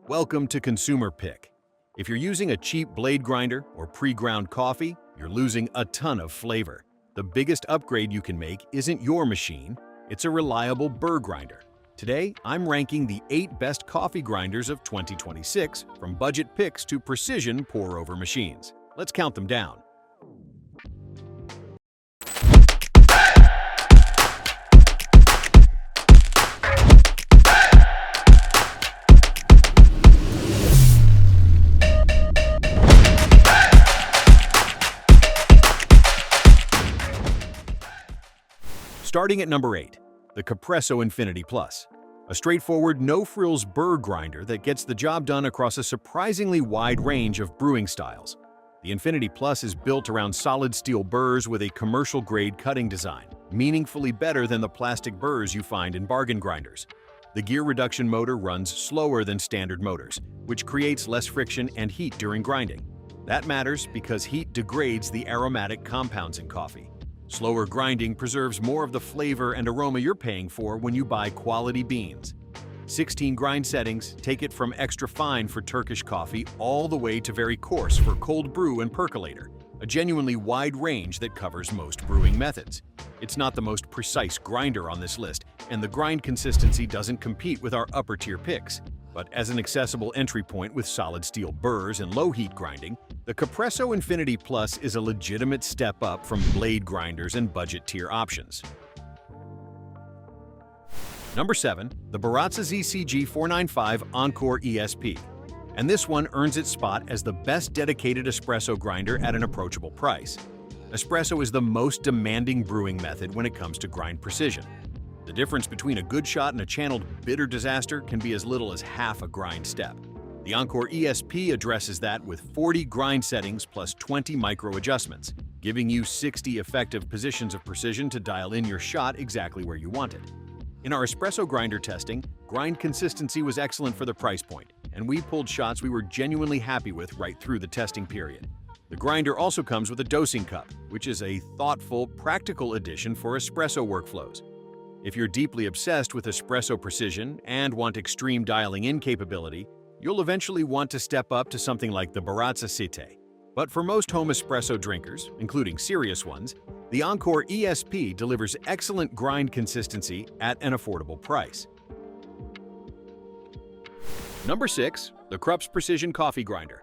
Welcome to Consumer Pick. If you're using a cheap blade grinder or pre-ground coffee, you're losing a ton of flavor. The biggest upgrade you can make isn't your machine, it's a reliable Burr grinder. Today, I'm ranking the 8 best coffee grinders of 2026, from budget picks to precision pour-over machines. Let's count them down. Starting at number 8, the Espresso Infinity Plus. A straightforward, no-frills Burr grinder that gets the job done across a surprisingly wide range of brewing styles. The Infinity Plus is built around solid steel burrs with a commercial-grade cutting design, meaningfully better than the plastic burrs you find in bargain grinders. The gear reduction motor runs slower than standard motors, which creates less friction and heat during grinding. That matters because heat degrades the aromatic compounds in coffee. Slower grinding preserves more of the flavor and aroma you're paying for when you buy quality beans. 16 grind settings take it from extra fine for Turkish coffee all the way to very coarse for cold brew and percolator, a genuinely wide range that covers most brewing methods. It's not the most precise grinder on this list, and the grind consistency doesn't compete with our upper-tier picks. But as an accessible entry point with solid steel burrs and low-heat grinding, the Espresso Infinity Plus is a legitimate step up from blade grinders and budget-tier options. Number 7, the Baratza ZCG 495 Encore ESP. And this one earns its spot as the best dedicated espresso grinder at an approachable price. Espresso is the most demanding brewing method when it comes to grind precision. The difference between a good shot and a channeled bitter disaster can be as little as half a grind step. The Encore ESP addresses that with 40 grind settings plus 20 micro adjustments, giving you 60 effective positions of precision to dial in your shot exactly where you want it. In our espresso grinder testing, grind consistency was excellent for the price point, and we pulled shots we were genuinely happy with right through the testing period. The grinder also comes with a dosing cup, which is a thoughtful, practical addition for espresso workflows. If you're deeply obsessed with espresso precision and want extreme dialing-in capability, you'll eventually want to step up to something like the Baratza Cite. But for most home espresso drinkers, including serious ones, the Encore ESP delivers excellent grind consistency at an affordable price. Number 6, the Krups Precision Coffee Grinder.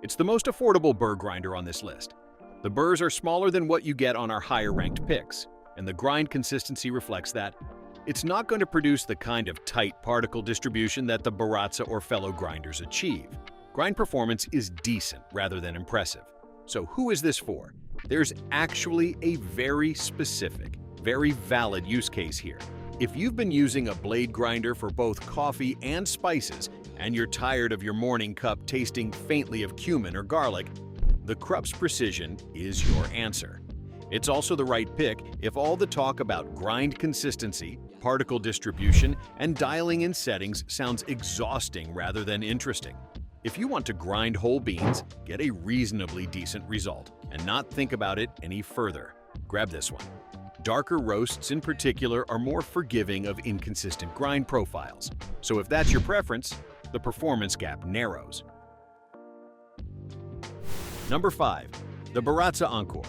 It's the most affordable burr grinder on this list. The burrs are smaller than what you get on our higher-ranked picks, and the grind consistency reflects that. It's not going to produce the kind of tight particle distribution that the Baratza or fellow grinders achieve. Grind performance is decent rather than impressive. So who is this for? There's actually a very specific, very valid use case here. If you've been using a blade grinder for both coffee and spices, and you're tired of your morning cup tasting faintly of cumin or garlic, the Krups Precision is your answer. It's also the right pick if all the talk about grind consistency, particle distribution, and dialing in settings sounds exhausting rather than interesting. If you want to grind whole beans, get a reasonably decent result, and not think about it any further, grab this one. Darker roasts in particular are more forgiving of inconsistent grind profiles, so if that's your preference, the performance gap narrows. Number 5, the Baratza Encore.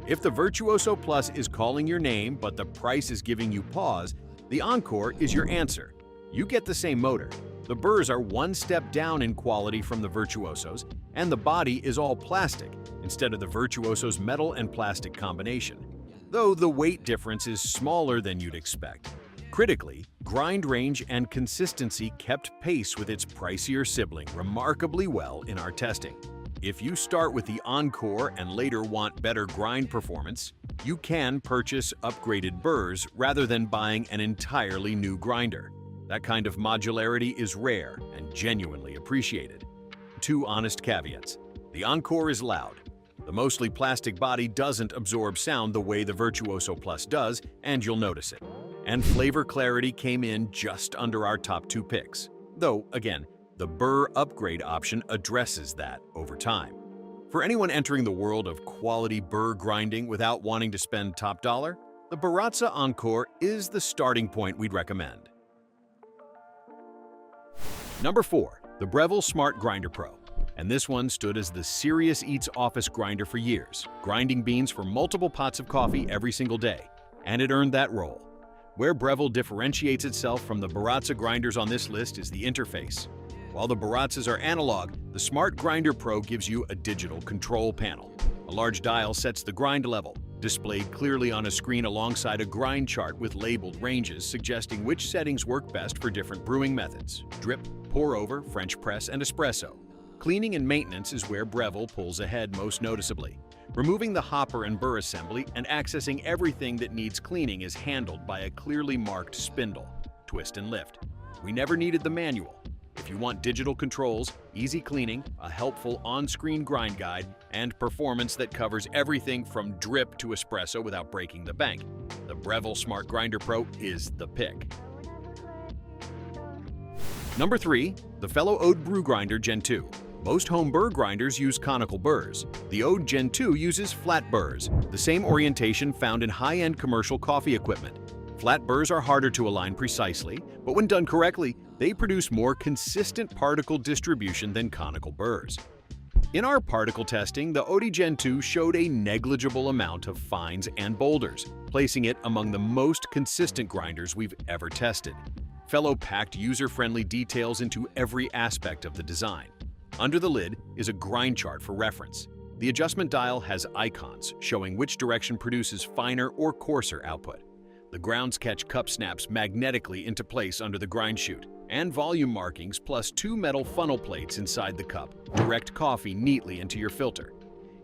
If the Virtuoso Plus is calling your name but the price is giving you pause, the Encore is your answer. You get the same motor. The burrs are one step down in quality from the Virtuosos, and the body is all plastic instead of the Virtuoso's metal and plastic combination, though the weight difference is smaller than you'd expect. Critically, grind range and consistency kept pace with its pricier sibling remarkably well in our testing. If you start with the Encore and later want better grind performance, you can purchase upgraded burrs rather than buying an entirely new grinder. That kind of modularity is rare and genuinely appreciated. 2 honest caveats. The Encore is loud. The mostly plastic body doesn't absorb sound the way the Virtuoso Plus does, and you'll notice it. And flavor clarity came in just under our top 2 picks. Though, again, the Burr upgrade option addresses that over time. For anyone entering the world of quality burr grinding without wanting to spend top dollar, the Baratza Encore is the starting point we'd recommend. Number 4, The Breville Smart Grinder Pro. And this one stood as the Serious Eats office grinder for years, grinding beans for multiple pots of coffee every single day. And it earned that role. Where Breville differentiates itself from the Baratza grinders on this list is the interface. While the Baratzas are analog, the Smart Grinder Pro gives you a digital control panel. A large dial sets the grind level, displayed clearly on a screen alongside a grind chart with labeled ranges suggesting which settings work best for different brewing methods: drip, pour over, French press, and espresso. Cleaning and maintenance is where Breville pulls ahead most noticeably. Removing the hopper and burr assembly and accessing everything that needs cleaning is handled by a clearly marked spindle. Twist and lift. We never needed the manual. If you want digital controls, easy cleaning, a helpful on-screen grind guide, and performance that covers everything from drip to espresso without breaking the bank, the Breville Smart Grinder Pro is the pick. Number 3, the Fellow Ode Brew Grinder Gen 2. Most home burr grinders use conical burrs. The Ode Gen 2 uses flat burrs, the same orientation found in high-end commercial coffee equipment. Flat burrs are harder to align precisely, but when done correctly, they produce more consistent particle distribution than conical burrs. In our particle testing, the Ode Gen 2 showed a negligible amount of fines and boulders, placing it among the most consistent grinders we've ever tested. Fellow packed user-friendly details into every aspect of the design. Under the lid is a grind chart for reference. The adjustment dial has icons showing which direction produces finer or coarser output. The grounds catch cup snaps magnetically into place under the grind chute, and volume markings plus 2 metal funnel plates inside the cup direct coffee neatly into your filter.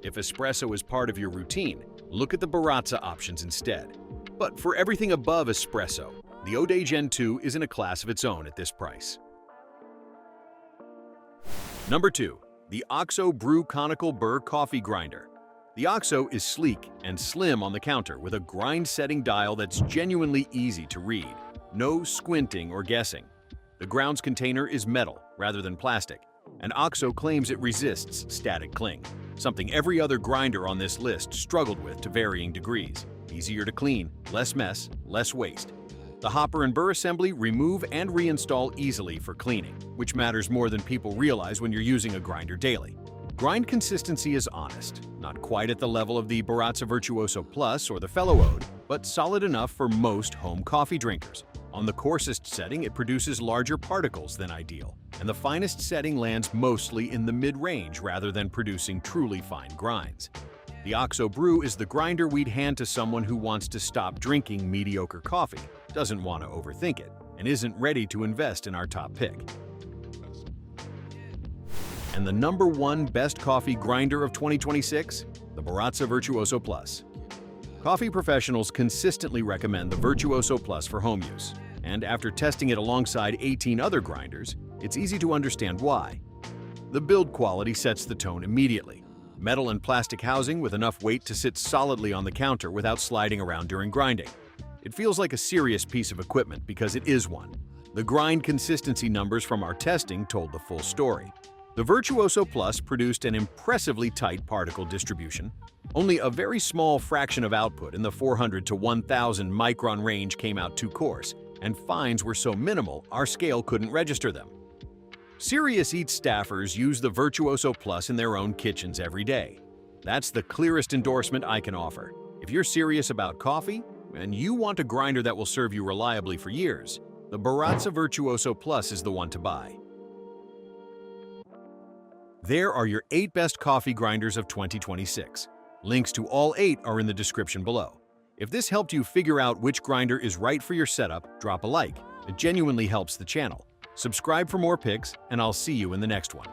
If espresso is part of your routine, look at the Baratza options instead. But for everything above espresso, the Ode Gen 2 is in a class of its own at this price. Number 2, the OXO Brew Conical Burr Coffee Grinder. The OXO is sleek and slim on the counter with a grind-setting dial that's genuinely easy to read. No squinting or guessing. The grounds container is metal rather than plastic, and OXO claims it resists static cling, something every other grinder on this list struggled with to varying degrees. Easier to clean, less mess, less waste. The hopper and burr assembly remove and reinstall easily for cleaning, which matters more than people realize when you're using a grinder daily. Grind consistency is honest, not quite at the level of the Baratza Virtuoso Plus or the Fellow Ode, but solid enough for most home coffee drinkers. On the coarsest setting, it produces larger particles than ideal, and the finest setting lands mostly in the mid-range rather than producing truly fine grinds. The OXO Brew is the grinder we'd hand to someone who wants to stop drinking mediocre coffee, doesn't want to overthink it, and isn't ready to invest in our top pick. And the number 1 best coffee grinder of 2026? The Baratza Virtuoso Plus. Coffee professionals consistently recommend the Virtuoso Plus for home use, and after testing it alongside 18 other grinders, it's easy to understand why. The build quality sets the tone immediately. Metal and plastic housing with enough weight to sit solidly on the counter without sliding around during grinding. It feels like a serious piece of equipment because it is one. The grind consistency numbers from our testing told the full story. The Virtuoso Plus produced an impressively tight particle distribution. Only a very small fraction of output in the 400 to 1000 micron range came out too coarse, and fines were so minimal our scale couldn't register them. Serious Eats staffers use the Virtuoso Plus in their own kitchens every day. That's the clearest endorsement I can offer. If you're serious about coffee and you want a grinder that will serve you reliably for years, the Baratza Virtuoso Plus is the one to buy. There are your 8 best coffee grinders of 2026. Links to all 8 are in the description below. If this helped you figure out which grinder is right for your setup, drop a like. It genuinely helps the channel. Subscribe for more picks, and I'll see you in the next one.